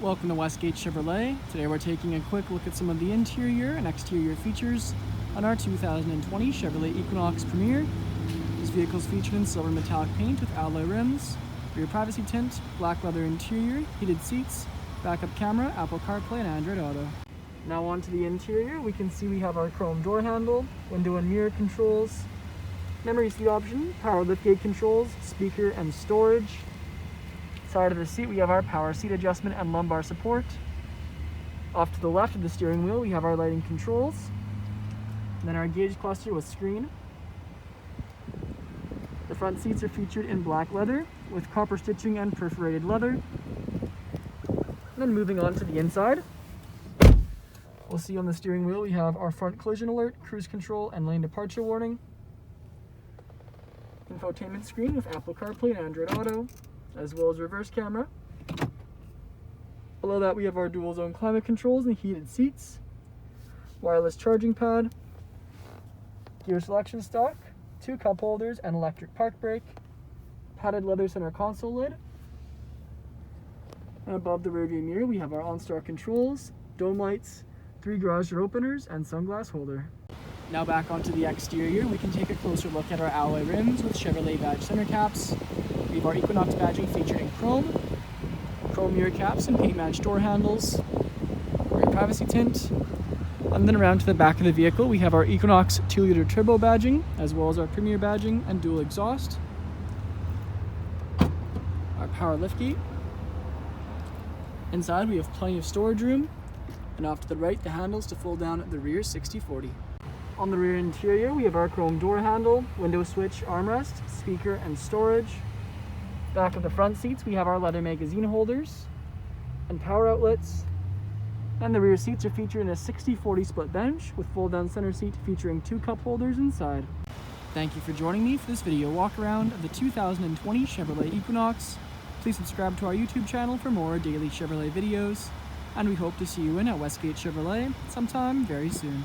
Welcome to Westgate Chevrolet. Today we're taking a quick look at some of the interior and exterior features on our 2020 Chevrolet Equinox Premier. This vehicle is featured in silver metallic paint with alloy rims, rear privacy tint, black leather interior, heated seats, backup camera, Apple CarPlay and Android Auto. Now onto the interior, we can see we have our chrome door handle, window and mirror controls, memory seat option, power liftgate controls, speaker and storage. Side of the seat we have our power seat adjustment and lumbar support. Off to the left of the steering wheel we have our lighting controls, and then our gauge cluster with screen. The front seats are featured in black leather with copper stitching and perforated leather. And then moving on to the inside, we'll see on the steering wheel we have our front collision alert, cruise control and lane departure warning. Infotainment screen with Apple CarPlay and Android Auto, as well as reverse camera. Below that we have our dual zone climate controls and heated seats, wireless charging pad, gear selection stalk, 2 cup holders and electric park brake, padded leather center console lid, and above the rearview mirror we have our OnStar controls, dome lights, 3 garage door openers and sunglass holder. Now back onto the exterior, we can take a closer look at our alloy rims with Chevrolet badge center caps. We have our Equinox badging featured in chrome mirror caps and paint matched door handles, rear privacy tint, and then around to the back of the vehicle we have our Equinox 2-liter turbo badging, as well as our Premier badging and dual exhaust, our power liftgate. Inside we have plenty of storage room, and off to the right the handles to fold down the rear 60/40. On the rear interior we have our chrome door handle, window switch armrest, speaker and storage. Back of the front seats we have our leather magazine holders and power outlets, and the rear seats are featured in a 60/40 split bench with fold down center seat featuring 2 cup holders inside. Thank you for joining me for this video walk around of the 2020 Chevrolet Equinox. Please subscribe to our YouTube channel for more daily Chevrolet videos, and we hope to see you in at Westgate Chevrolet sometime very soon.